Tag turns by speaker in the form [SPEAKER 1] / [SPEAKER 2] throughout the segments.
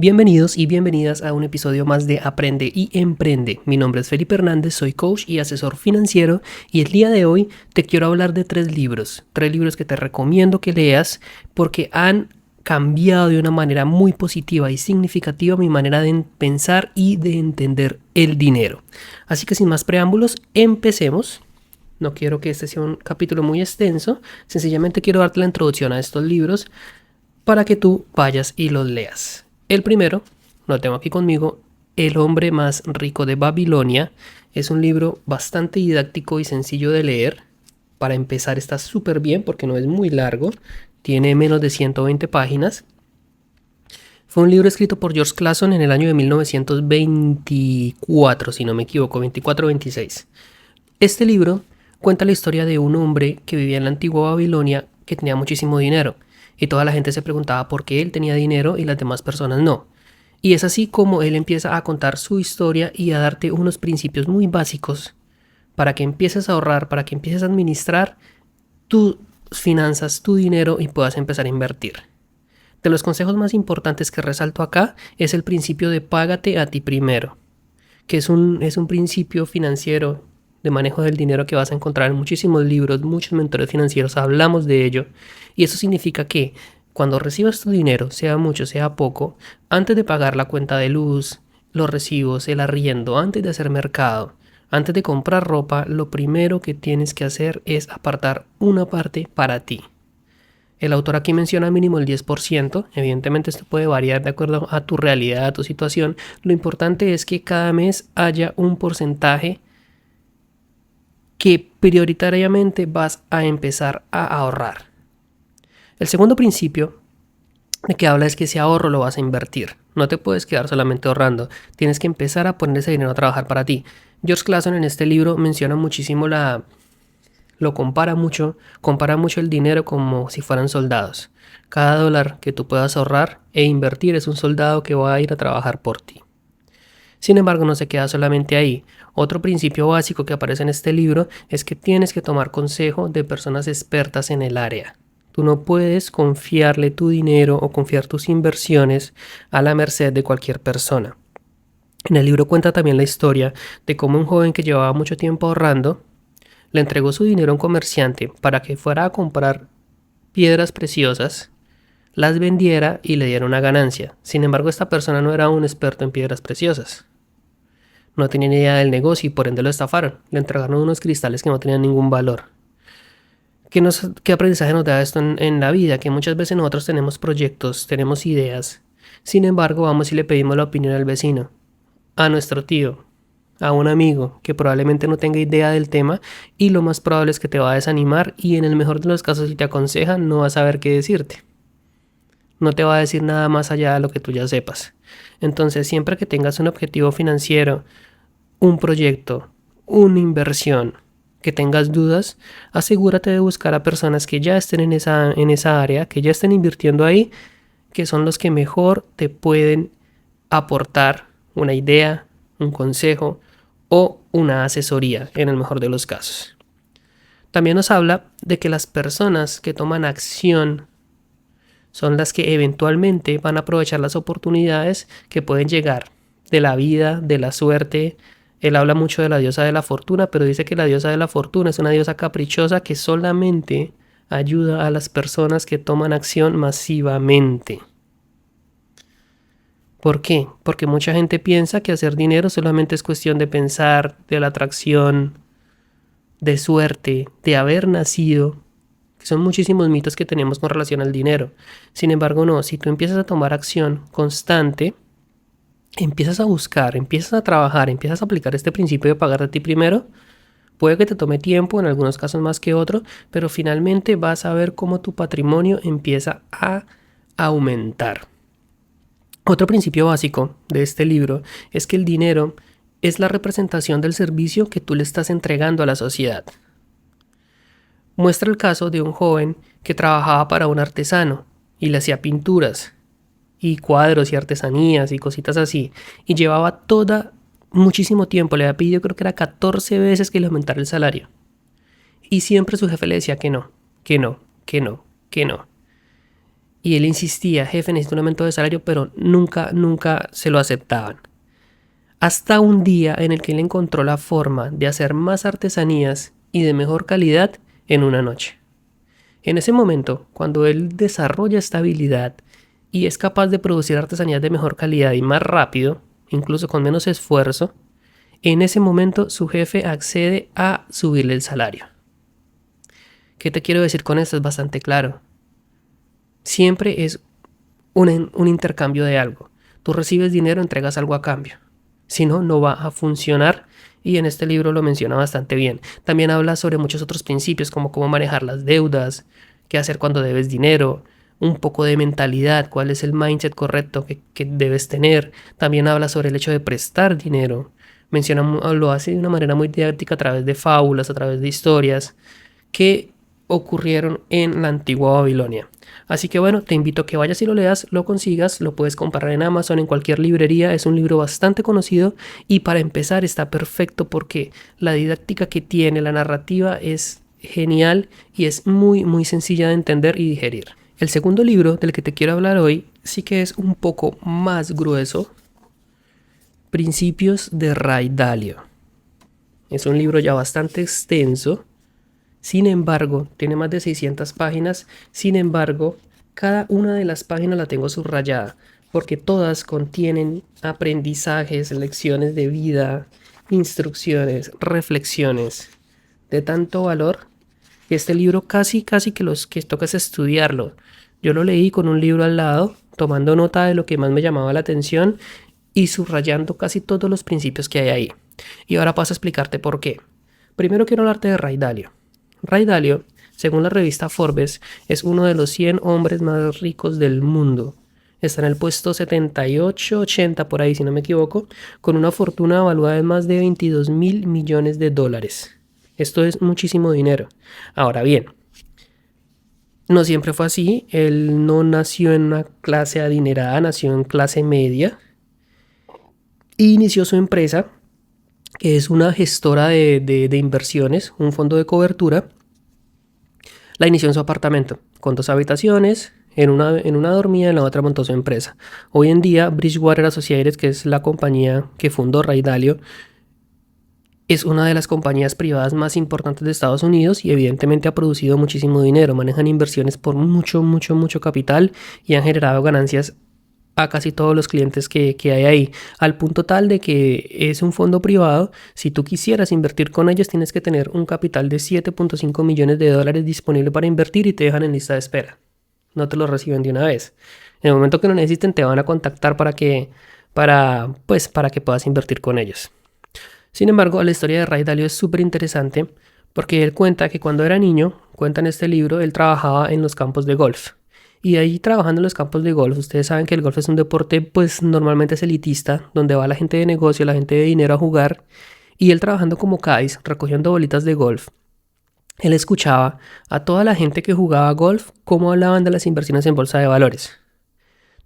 [SPEAKER 1] Bienvenidos y bienvenidas a un episodio más de Aprende y Emprende. Mi nombre es Felipe Hernández, soy coach y asesor financiero y el día de hoy te quiero hablar de tres libros que te recomiendo que leas porque han cambiado de una manera muy positiva y significativa mi manera de pensar y de entender el dinero. Así que sin más preámbulos, empecemos. No quiero que este sea un capítulo muy extenso, sencillamente quiero darte la introducción a estos libros para que tú vayas y los leas. El primero, lo tengo aquí conmigo, El hombre más rico de Babilonia. Es un libro bastante didáctico y sencillo de leer. Para empezar está súper bien porque no es muy largo. Tiene menos de 120 páginas. Fue un libro escrito por George Clason en el año de 1924, si no me equivoco, 24-26. Este libro cuenta la historia de un hombre que vivía en la antigua Babilonia que tenía muchísimo dinero. Y toda la gente se preguntaba por qué él tenía dinero y las demás personas no. Y es así como él empieza a contar su historia y a darte unos principios muy básicos para que empieces a ahorrar, para que empieces a administrar tus finanzas, tu dinero y puedas empezar a invertir. De los consejos más importantes que resalto acá es el principio de págate a ti primero, que es un principio financiero de manejo del dinero que vas a encontrar en muchísimos libros, muchos mentores financieros hablamos de ello. Y eso significa que cuando recibas tu dinero, sea mucho, sea poco, antes de pagar la cuenta de luz, los recibos, el arriendo, antes de hacer mercado, antes de comprar ropa, lo primero que tienes que hacer es apartar una parte para ti. El autor aquí menciona mínimo el 10%, evidentemente esto puede variar de acuerdo a tu realidad, a tu situación. Lo importante es que cada mes haya un porcentaje que prioritariamente vas a empezar a ahorrar. El segundo principio de que habla es que ese ahorro lo vas a invertir. No te puedes quedar solamente ahorrando. Tienes que empezar a poner ese dinero a trabajar para ti. George Clason en este libro menciona muchísimo compara mucho el dinero como si fueran soldados. Cada dólar que tú puedas ahorrar e invertir es un soldado que va a ir a trabajar por ti. Sin embargo, no se queda solamente ahí. Otro principio básico que aparece en este libro es que tienes que tomar consejo de personas expertas en el área. Tú no puedes confiarle tu dinero o confiar tus inversiones a la merced de cualquier persona. En el libro cuenta también la historia de cómo un joven que llevaba mucho tiempo ahorrando le entregó su dinero a un comerciante para que fuera a comprar piedras preciosas, las vendiera y le diera una ganancia. Sin embargo, esta persona no era un experto en piedras preciosas. No tenía ni idea del negocio y por ende lo estafaron. Le entregaron unos cristales que no tenían ningún valor. ¿Qué aprendizaje nos da esto en la vida? Que muchas veces nosotros tenemos proyectos, tenemos ideas. Sin embargo, vamos y le pedimos la opinión al vecino, a nuestro tío, a un amigo que probablemente no tenga idea del tema y lo más probable es que te va a desanimar y en el mejor de los casos si te aconseja no va a saber qué decirte. No te va a decir nada más allá de lo que tú ya sepas. Entonces, siempre que tengas un objetivo financiero, un proyecto, una inversión, que tengas dudas, asegúrate de buscar a personas que ya estén en esa área, que ya estén invirtiendo ahí, que son los que mejor te pueden aportar una idea, un consejo o una asesoría en el mejor de los casos. También nos habla de que las personas que toman acción son las que eventualmente van a aprovechar las oportunidades que pueden llegar de la vida, de la suerte. Él habla mucho de la diosa de la fortuna, pero dice que la diosa de la fortuna es una diosa caprichosa que solamente ayuda a las personas que toman acción masivamente. ¿Por qué? Porque mucha gente piensa que hacer dinero solamente es cuestión de pensar, de la atracción, de suerte, de haber nacido. Que son muchísimos mitos que tenemos con relación al dinero. Sin embargo, no, si tú empiezas a tomar acción constante, empiezas a buscar, empiezas a trabajar, empiezas a aplicar este principio de pagar a ti primero, puede que te tome tiempo, en algunos casos más que otro, pero finalmente vas a ver cómo tu patrimonio empieza a aumentar. Otro principio básico de este libro es que el dinero es la representación del servicio que tú le estás entregando a la sociedad. Muestra el caso de un joven que trabajaba para un artesano y le hacía pinturas y cuadros y artesanías y cositas así, y llevaba muchísimo tiempo, le había pedido creo que era 14 veces que le aumentara el salario, y siempre su jefe le decía que no, que no, que no, que no. Y él insistía, jefe, necesito un aumento de salario, pero nunca se lo aceptaban. Hasta un día en el que él encontró la forma de hacer más artesanías y de mejor calidad en una noche. En ese momento, cuando él desarrolla esta habilidad y es capaz de producir artesanías de mejor calidad y más rápido, incluso con menos esfuerzo, en ese momento su jefe accede a subirle el salario. ¿Qué te quiero decir con esto? Es bastante claro. Siempre es un intercambio de algo. Tú recibes dinero, entregas algo a cambio. Si no, no va a funcionar. Y en este libro lo menciona bastante bien. También habla sobre muchos otros principios, como cómo manejar las deudas, qué hacer cuando debes dinero, un poco de mentalidad, cuál es el mindset correcto que debes tener. También habla sobre el hecho de prestar dinero. Lo hace de una manera muy didáctica a través de fábulas, a través de historias que ocurrieron en la antigua Babilonia. Así que bueno, te invito a que vayas y lo leas, lo consigas, lo puedes comprar en Amazon, en cualquier librería. Es un libro bastante conocido y para empezar está perfecto porque la didáctica que tiene, la narrativa es genial y es muy sencilla de entender y digerir. El segundo libro del que te quiero hablar hoy sí que es un poco más grueso. Principios de Ray Dalio. Es un libro ya bastante extenso. Sin embargo, tiene más de 600 páginas. Sin embargo, cada una de las páginas la tengo subrayada porque todas contienen aprendizajes, lecciones de vida, instrucciones, reflexiones de tanto valor que este libro casi que los que toca es estudiarlo. Yo lo leí con un libro al lado, tomando nota de lo que más me llamaba la atención y subrayando casi todos los principios que hay ahí. Y ahora paso a explicarte por qué. Primero quiero hablarte de Ray Dalio. Ray Dalio, según la revista Forbes, es uno de los 100 hombres más ricos del mundo. Está en el puesto 78, 80 por ahí, si no me equivoco, con una fortuna evaluada en más de 22.000 millones de dólares. Esto es muchísimo dinero. Ahora bien, no siempre fue así. Él no nació en una clase adinerada, nació en clase media. E inició su empresa, que es una gestora de inversiones, un fondo de cobertura. La inició en su apartamento, con 2 habitaciones. En una dormía, en la otra montó su empresa. Hoy en día, Bridgewater Associates, que es la compañía que fundó Ray Dalio, es una de las compañías privadas más importantes de Estados Unidos y evidentemente ha producido muchísimo dinero. Manejan inversiones por mucho capital y han generado ganancias a casi todos los clientes que hay ahí, al punto tal de que es un fondo privado. Si tú quisieras invertir con ellos, tienes que tener un capital de 7.5 millones de dólares disponible para invertir y te dejan en lista de espera. No te lo reciben de una vez. En el momento que lo necesiten, te van a contactar para que puedas invertir con ellos. Sin embargo, la historia de Ray Dalio es súper interesante porque él cuenta que cuando era niño, cuenta en este libro, él trabajaba en los campos de golf. Y ahí trabajando en los campos de golf, ustedes saben que el golf es un deporte pues normalmente es elitista, donde va la gente de negocio, la gente de dinero a jugar. Y él trabajando como cádiz, recogiendo bolitas de golf, él escuchaba a toda la gente que jugaba golf cómo hablaban de las inversiones en bolsa de valores.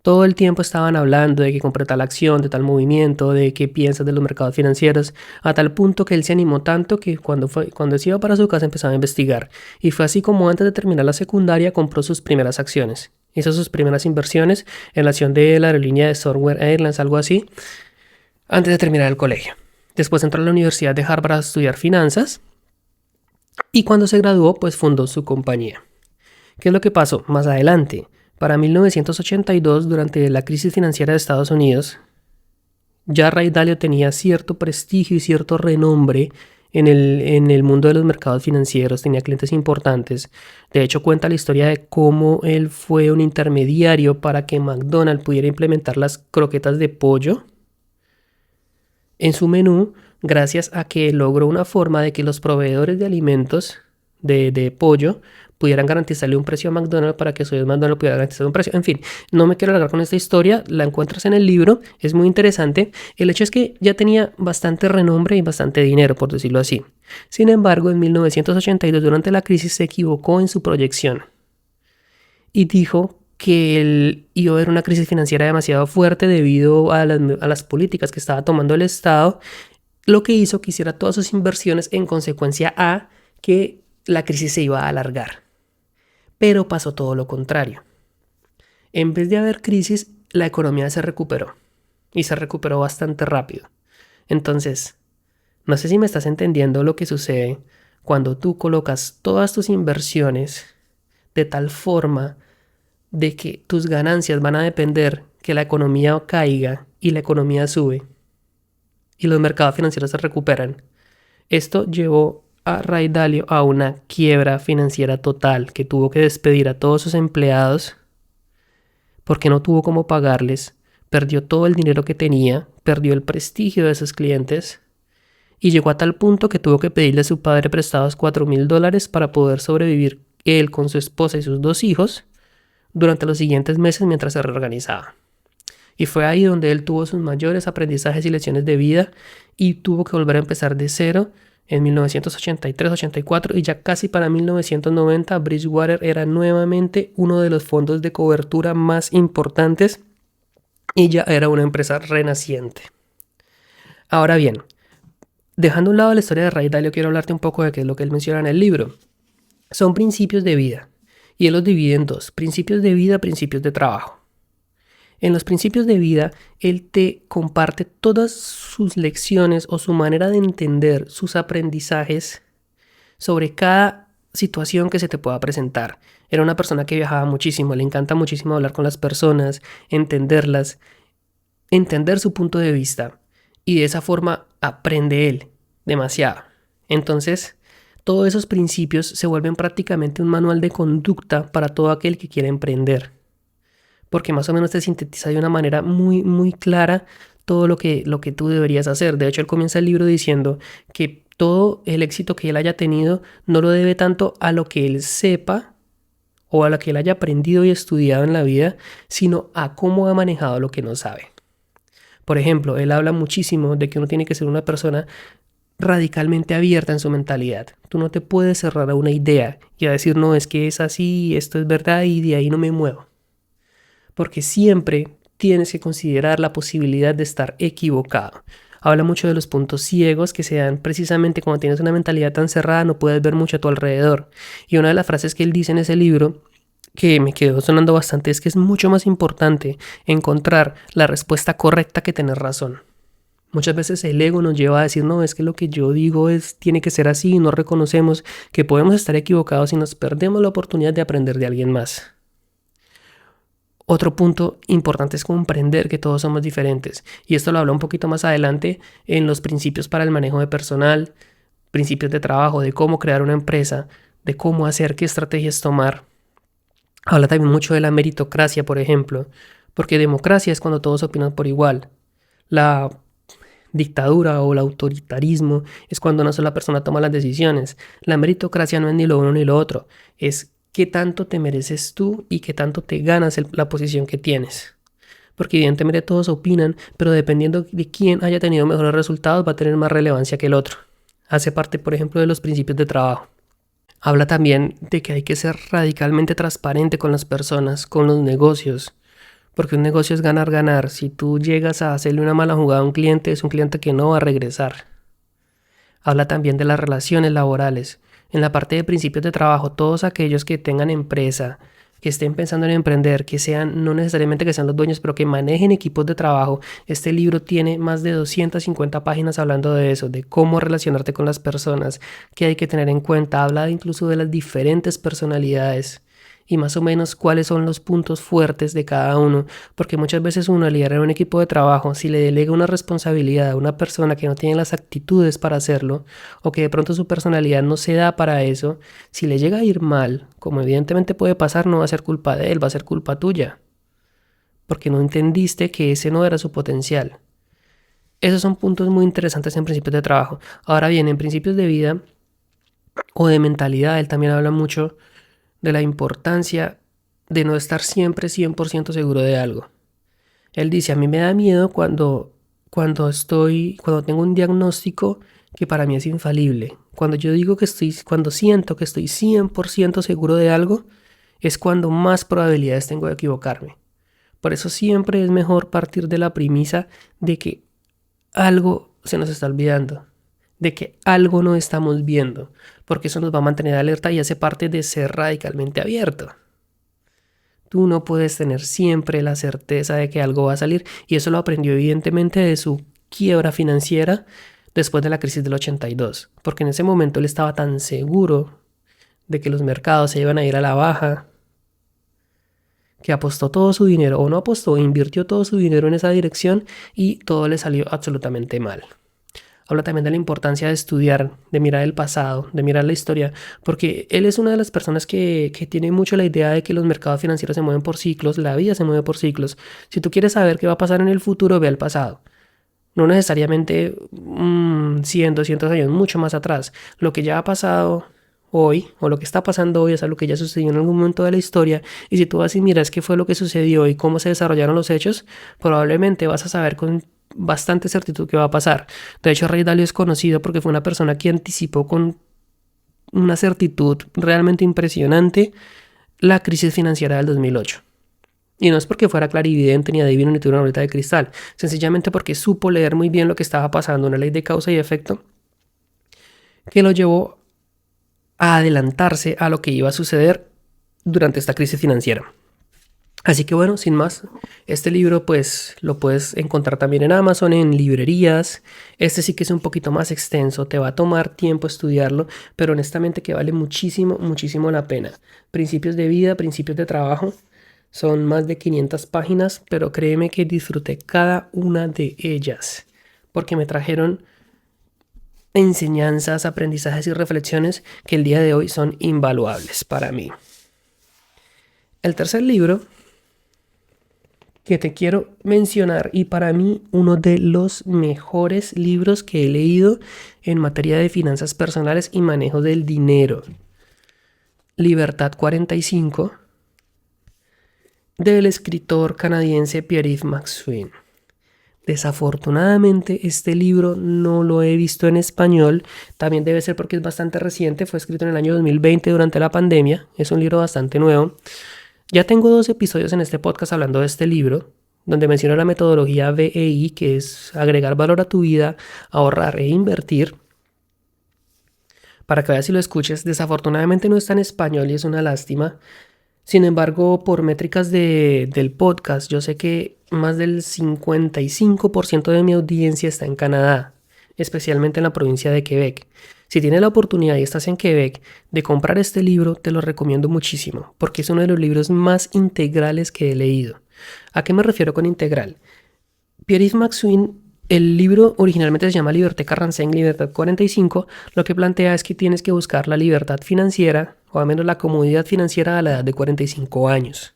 [SPEAKER 1] Todo el tiempo estaban hablando de que compré tal acción, de tal movimiento, de qué piensas de los mercados financieros, a tal punto que él se animó tanto que cuando se iba para su casa empezaba a investigar. Y fue así como antes de terminar la secundaria compró sus primeras acciones. Hizo sus primeras inversiones en la acción de la aerolínea de Southwest Airlines, algo así, antes de terminar el colegio. Después entró a la Universidad de Harvard a estudiar finanzas y cuando se graduó pues fundó su compañía. ¿Qué es lo que pasó más adelante? Para 1982, durante la crisis financiera de Estados Unidos, ya Ray Dalio tenía cierto prestigio y cierto renombre en el mundo de los mercados financieros, tenía clientes importantes. De hecho, cuenta la historia de cómo él fue un intermediario para que McDonald's pudiera implementar las croquetas de pollo en su menú, gracias a que logró una forma de que los proveedores de alimentos de pollo pudieran garantizarle un precio a McDonald's para que a su vez McDonald's pudiera garantizar un precio. En fin, no me quiero alargar con esta historia, la encuentras en el libro, es muy interesante. El hecho es que ya tenía bastante renombre y bastante dinero, por decirlo así. Sin embargo, en 1982, durante la crisis, se equivocó en su proyección y dijo que iba a haber una crisis financiera demasiado fuerte debido a las políticas que estaba tomando el Estado, lo que hizo que hiciera todas sus inversiones en consecuencia a que la crisis se iba a alargar. Pero pasó todo lo contrario. En vez de haber crisis, la economía se recuperó y se recuperó bastante rápido. Entonces, no sé si me estás entendiendo lo que sucede cuando tú colocas todas tus inversiones de tal forma de que tus ganancias van a depender que la economía caiga y la economía sube y los mercados financieros se recuperan. Esto llevó a Ray Dalio a una quiebra financiera total, que tuvo que despedir a todos sus empleados porque no tuvo cómo pagarles, perdió todo el dinero que tenía, perdió el prestigio de sus clientes y llegó a tal punto que tuvo que pedirle a su padre prestados $4,000 para poder sobrevivir él con su esposa y sus 2 hijos durante los siguientes meses mientras se reorganizaba. Y fue ahí donde él tuvo sus mayores aprendizajes y lecciones de vida y tuvo que volver a empezar de cero en 1983-84 y ya casi para 1990 Bridgewater era nuevamente uno de los fondos de cobertura más importantes y ya era una empresa renaciente. Ahora bien, dejando a un lado la historia de Ray Dalio, quiero hablarte un poco de qué es lo que él menciona en el libro. Son principios de vida y él los divide en dos: principios de vida, principios de trabajo. En los principios de vida, él te comparte todas sus lecciones o su manera de entender sus aprendizajes sobre cada situación que se te pueda presentar. Era una persona que viajaba muchísimo, le encanta muchísimo hablar con las personas, entenderlas, entender su punto de vista y de esa forma aprende él demasiado. Entonces, todos esos principios se vuelven prácticamente un manual de conducta para todo aquel que quiera emprender, porque más o menos te sintetiza de una manera muy clara todo lo que tú deberías hacer. De hecho, él comienza el libro diciendo que todo el éxito que él haya tenido no lo debe tanto a lo que él sepa o a lo que él haya aprendido y estudiado en la vida, sino a cómo ha manejado lo que no sabe. Por ejemplo, él habla muchísimo de que uno tiene que ser una persona radicalmente abierta en su mentalidad. Tú no te puedes cerrar a una idea y a decir, no, es que es así, esto es verdad y de ahí no me muevo. Porque siempre tienes que considerar la posibilidad de estar equivocado. Habla mucho de los puntos ciegos que se dan precisamente cuando tienes una mentalidad tan cerrada, no puedes ver mucho a tu alrededor. Y una de las frases que él dice en ese libro, que me quedó sonando bastante, es que es mucho más importante encontrar la respuesta correcta que tener razón. Muchas veces el ego nos lleva a decir, no, es que lo que yo digo tiene que ser así, y no reconocemos que podemos estar equivocados y nos perdemos la oportunidad de aprender de alguien más. Otro punto importante es comprender que todos somos diferentes, y esto lo hablo un poquito más adelante en los principios para el manejo de personal, principios de trabajo, de cómo crear una empresa, de cómo hacer, qué estrategias tomar. Habla también mucho de la meritocracia, por ejemplo, porque democracia es cuando todos opinan por igual. La dictadura o el autoritarismo es cuando una sola persona toma las decisiones. La meritocracia no es ni lo uno ni lo otro, es qué tanto te mereces tú y qué tanto te ganas la posición que tienes. Porque evidentemente todos opinan, pero dependiendo de quién haya tenido mejores resultados va a tener más relevancia que el otro. Hace parte, por ejemplo, de los principios de trabajo. Habla también de que hay que ser radicalmente transparente con las personas, con los negocios, porque un negocio es ganar, ganar. Si tú llegas a hacerle una mala jugada a un cliente, es un cliente que no va a regresar. Habla también de las relaciones laborales. En la parte de principios de trabajo, todos aquellos que tengan empresa, que estén pensando en emprender, que sean, no necesariamente que sean los dueños, pero que manejen equipos de trabajo. Este libro tiene más de 250 páginas hablando de eso, de cómo relacionarte con las personas, qué hay que tener en cuenta. Habla incluso de las diferentes personalidades y más o menos cuáles son los puntos fuertes de cada uno, porque muchas veces uno al liderar un equipo de trabajo, si le delega una responsabilidad a una persona que no tiene las actitudes para hacerlo, o que de pronto su personalidad no se da para eso, si le llega a ir mal, como evidentemente puede pasar, no va a ser culpa de él, va a ser culpa tuya, porque no entendiste que ese no era su potencial. Esos son puntos muy interesantes en principios de trabajo. Ahora bien, en principios de vida o de mentalidad, él también habla mucho de la importancia de no estar siempre 100% seguro de algo. Él dice, a mí me da miedo cuando tengo un diagnóstico que para mí es infalible. Cuando siento que estoy 100% seguro de algo, es cuando más probabilidades tengo de equivocarme. Por eso siempre es mejor partir de la premisa de que algo se nos está olvidando, de que algo no estamos viendo, porque eso nos va a mantener alerta y hace parte de ser radicalmente abierto. Tú no puedes tener siempre la certeza de que algo va a salir, y eso lo aprendió evidentemente de su quiebra financiera después de la crisis del 82, porque en ese momento él estaba tan seguro de que los mercados se iban a ir a la baja, que apostó todo su dinero, o no apostó, invirtió todo su dinero en esa dirección y todo le salió absolutamente mal. Habla también de la importancia de estudiar, de mirar el pasado, de mirar la historia, porque él es una de las personas que tiene mucho la idea de que los mercados financieros se mueven por ciclos, la vida se mueve por ciclos. Si tú quieres saber qué va a pasar en el futuro, ve al pasado. No necesariamente 100, 200 años, mucho más atrás. Lo que ya ha pasado hoy, o lo que está pasando hoy, es algo que ya sucedió en algún momento de la historia, y si tú vas y miras qué fue lo que sucedió y cómo se desarrollaron los hechos, probablemente vas a saber con bastante certitud qué va a pasar. De hecho, Ray Dalio es conocido porque fue una persona que anticipó con una certitud realmente impresionante la crisis financiera del 2008. Y no es porque fuera clarividente ni adivino ni tuviera una bolita de cristal, sencillamente porque supo leer muy bien lo que estaba pasando, una ley de causa y efecto que lo llevó a adelantarse a lo que iba a suceder durante esta crisis financiera. Así que bueno, sin más, este libro pues lo puedes encontrar también en Amazon, en librerías. Este sí que es un poquito más extenso, te va a tomar tiempo estudiarlo, pero honestamente que vale muchísimo, muchísimo la pena. Principios de vida, principios de trabajo, son más de 500 páginas, pero créeme que disfruté cada una de ellas, porque me trajeron enseñanzas, aprendizajes y reflexiones que el día de hoy son invaluables para mí. El tercer libro que te quiero mencionar, y para mí uno de los mejores libros que he leído en materia de finanzas personales y manejo del dinero, Libertad 45, del escritor canadiense Pierre-Yves McSween. Desafortunadamente este libro no lo he visto en español, también debe ser porque es bastante reciente, fue escrito en el año 2020 durante la pandemia, es un libro bastante nuevo. Ya tengo 2 episodios en este podcast hablando de este libro, donde menciono la metodología VEI, que es agregar valor a tu vida, ahorrar e invertir, para que veas si lo escuches. Desafortunadamente no está en español y es una lástima. Sin embargo, por métricas del podcast, yo sé que más del 55% de mi audiencia está en Canadá, especialmente en la provincia de Quebec. Si tienes la oportunidad y estás en Quebec de comprar este libro, te lo recomiendo muchísimo, porque es uno de los libros más integrales que he leído. ¿A qué me refiero con integral? Pierre-Yves McSween, el libro originalmente se llama Liberté 45, Libertad 45, lo que plantea es que tienes que buscar la libertad financiera, o al menos la comodidad financiera a la edad de 45 años,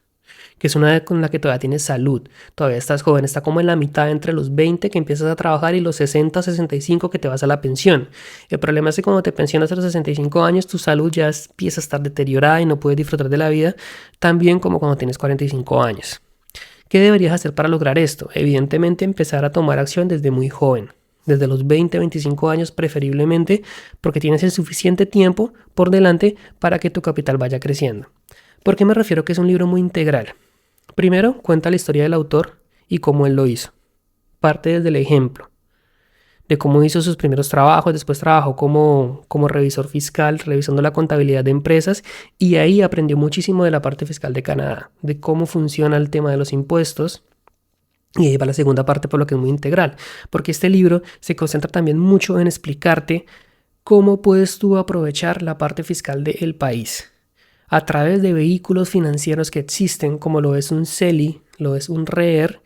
[SPEAKER 1] que es una edad con la que todavía tienes salud, todavía estás joven, está como en la mitad entre los 20 que empiezas a trabajar y los 60, 65 que te vas a la pensión. El problema es que cuando te pensionas a los 65 años, tu salud ya empieza a estar deteriorada y no puedes disfrutar de la vida tan bien como cuando tienes 45 años. ¿Qué deberías hacer para lograr esto? Evidentemente empezar a tomar acción desde muy joven, desde los 20, 25 años preferiblemente, porque tienes el suficiente tiempo por delante para que tu capital vaya creciendo. ¿Por qué me refiero que es un libro muy integral? Primero, cuenta la historia del autor y cómo él lo hizo. Parte desde el ejemplo de cómo hizo sus primeros trabajos, después trabajó como revisor fiscal, revisando la contabilidad de empresas, y ahí aprendió muchísimo de la parte fiscal de Canadá, de cómo funciona el tema de los impuestos. Y ahí va la segunda parte, por lo que es muy integral, porque este libro se concentra también mucho en explicarte cómo puedes tú aprovechar la parte fiscal del país a través de vehículos financieros que existen, como lo es un CELI, lo es un REER,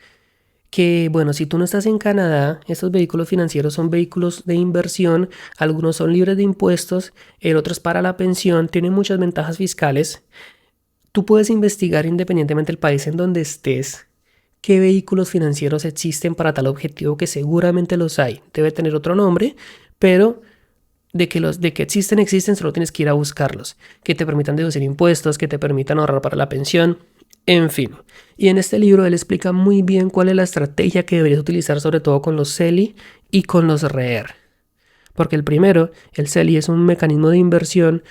[SPEAKER 1] que bueno, si tú no estás en Canadá, estos vehículos financieros son vehículos de inversión, algunos son libres de impuestos, el otro es para la pensión, tienen muchas ventajas fiscales. Tú puedes investigar independientemente del país en donde estés qué vehículos financieros existen para tal objetivo, que seguramente los hay. Debe tener otro nombre, pero de que existen, solo tienes que ir a buscarlos, que te permitan deducir impuestos, que te permitan ahorrar para la pensión, en fin. Y en este libro él explica muy bien cuál es la estrategia que deberías utilizar, sobre todo con los CELI y con los REER. Porque el primero, el CELI, es un mecanismo de inversión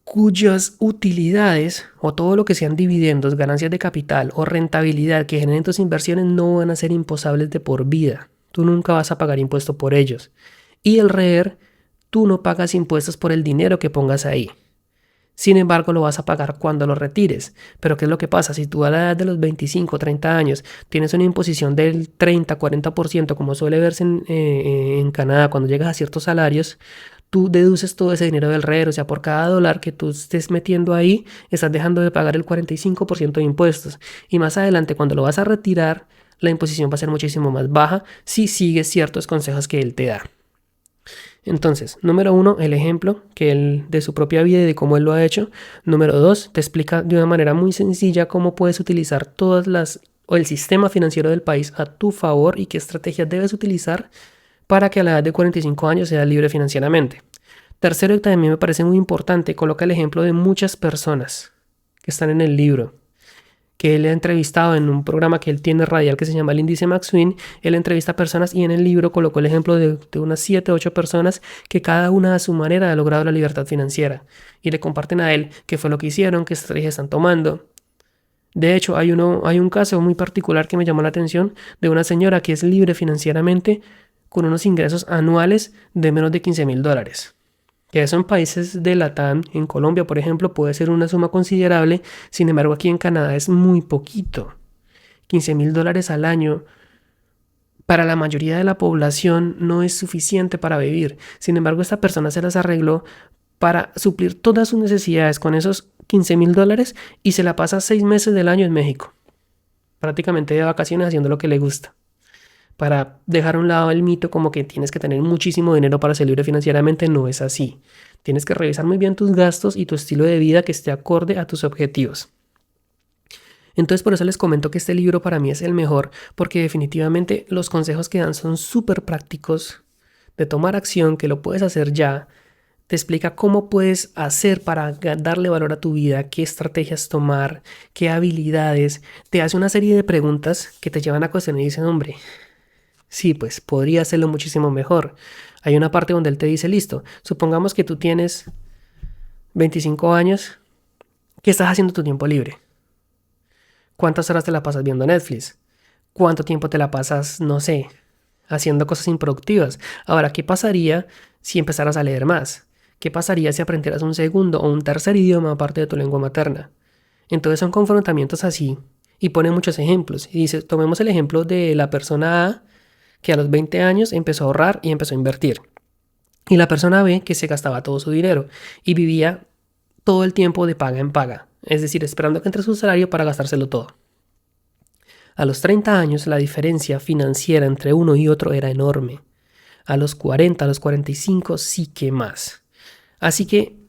[SPEAKER 1] cuyas utilidades, o todo lo que sean dividendos, ganancias de capital o rentabilidad que generen tus inversiones, no van a ser imposables de por vida. Tú nunca vas a pagar impuesto por ellos. Y el REER, tú no pagas impuestos por el dinero que pongas ahí. Sin embargo, lo vas a pagar cuando lo retires. Pero ¿qué es lo que pasa? Si tú a la edad de los 25 o 30 años tienes una imposición del 30-40%, como suele verse en Canadá cuando llegas a ciertos salarios, tú deduces todo ese dinero del REER. O sea, por cada dólar que tú estés metiendo ahí, estás dejando de pagar el 45% de impuestos. Y más adelante, cuando lo vas a retirar, la imposición va a ser muchísimo más baja si sigues ciertos consejos que él te da. Entonces, número 1, el ejemplo que él de su propia vida y de cómo él lo ha hecho. Número 2, te explica de una manera muy sencilla cómo puedes utilizar o el sistema financiero del país a tu favor y qué estrategias debes utilizar para que a la edad de 45 años seas libre financieramente. Tercero, y también me parece muy importante, coloca el ejemplo de muchas personas que están en el libro, que él ha entrevistado en un programa que él tiene radial que se llama el Índice McSween. Él entrevista a personas y en el libro colocó el ejemplo de unas 7 o 8 personas que cada una a su manera ha logrado la libertad financiera y le comparten a él qué fue lo que hicieron, qué estrategias están tomando. De hecho, hay un caso muy particular que me llamó la atención de una señora que es libre financieramente con unos ingresos anuales de menos de $15,000. Que eso en países de Latam, en Colombia por ejemplo, puede ser una suma considerable. Sin embargo, aquí en Canadá es muy poquito. $15,000 al año para la mayoría de la población no es suficiente para vivir. Sin embargo, esta persona se las arregló para suplir todas sus necesidades con esos $15,000 y se la pasa 6 meses del año en México, prácticamente de vacaciones haciendo lo que le gusta. Para dejar a un lado el mito como que tienes que tener muchísimo dinero para ser libre financieramente, no es así. Tienes que revisar muy bien tus gastos y tu estilo de vida que esté acorde a tus objetivos. Entonces por eso les comento que este libro para mí es el mejor, porque definitivamente los consejos que dan son súper prácticos de tomar acción, que lo puedes hacer ya. Te explica cómo puedes hacer para darle valor a tu vida, qué estrategias tomar, qué habilidades. Te hace una serie de preguntas que te llevan a cuestionar y dicen, hombre, sí, pues podría hacerlo muchísimo mejor. Hay una parte donde él te dice, listo, supongamos que tú tienes 25 años, ¿qué estás haciendo en tu tiempo libre? ¿Cuántas horas te la pasas viendo Netflix? ¿Cuánto tiempo te la pasas, no sé, haciendo cosas improductivas? Ahora, ¿qué pasaría si empezaras a leer más? ¿Qué pasaría si aprendieras un segundo o un tercer idioma aparte de tu lengua materna? Entonces son confrontamientos así y pone muchos ejemplos. Y dice, tomemos el ejemplo de la persona A, que a los 20 años empezó a ahorrar y empezó a invertir. Y la persona B, que se gastaba todo su dinero y vivía todo el tiempo de paga en paga, es decir, esperando que entre su salario para gastárselo todo. A los 30 años la diferencia financiera entre uno y otro era enorme. A los 40, a los 45 sí que más. Así que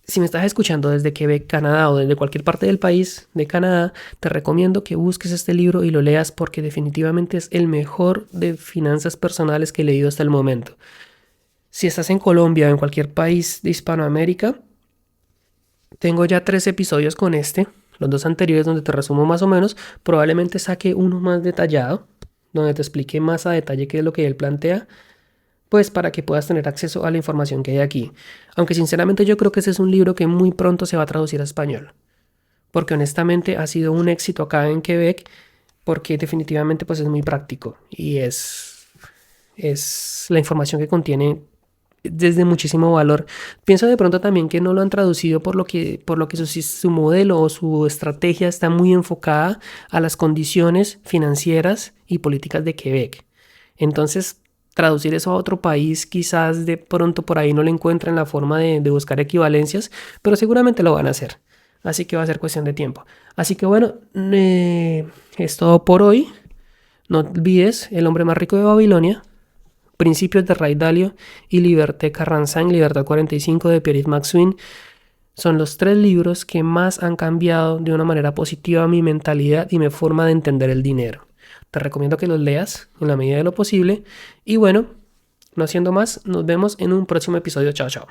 [SPEAKER 1] si me estás escuchando desde Quebec, Canadá o desde cualquier parte del país de Canadá, te recomiendo que busques este libro y lo leas porque definitivamente es el mejor de finanzas personales que he leído hasta el momento. Si estás en Colombia o en cualquier país de Hispanoamérica, tengo ya 3 episodios con este, los 2 anteriores donde te resumo más o menos, probablemente saque uno más detallado, donde te explique más a detalle qué es lo que él plantea, pues para que puedas tener acceso a la información que hay aquí. Aunque sinceramente yo creo que ese es un libro que muy pronto se va a traducir a español, porque honestamente ha sido un éxito acá en Quebec, porque definitivamente pues es muy práctico y es la información que contiene desde muchísimo valor. Pienso de pronto también que no lo han traducido por lo que su modelo o su estrategia está muy enfocada a las condiciones financieras y políticas de Quebec. Entonces, traducir eso a otro país, quizás de pronto por ahí no le encuentren la forma de buscar equivalencias, pero seguramente lo van a hacer. Así que va a ser cuestión de tiempo. Así que bueno, es todo por hoy. No olvides El hombre más rico de Babilonia, Principios de Ray Dalio y Liberté Carranza en Libertad 45 de Pierre McSween. Son los 3 libros que más han cambiado de una manera positiva mi mentalidad y mi forma de entender el dinero. Te recomiendo que los leas en la medida de lo posible. Y bueno, no siendo más, nos vemos en un próximo episodio. Chao, chao.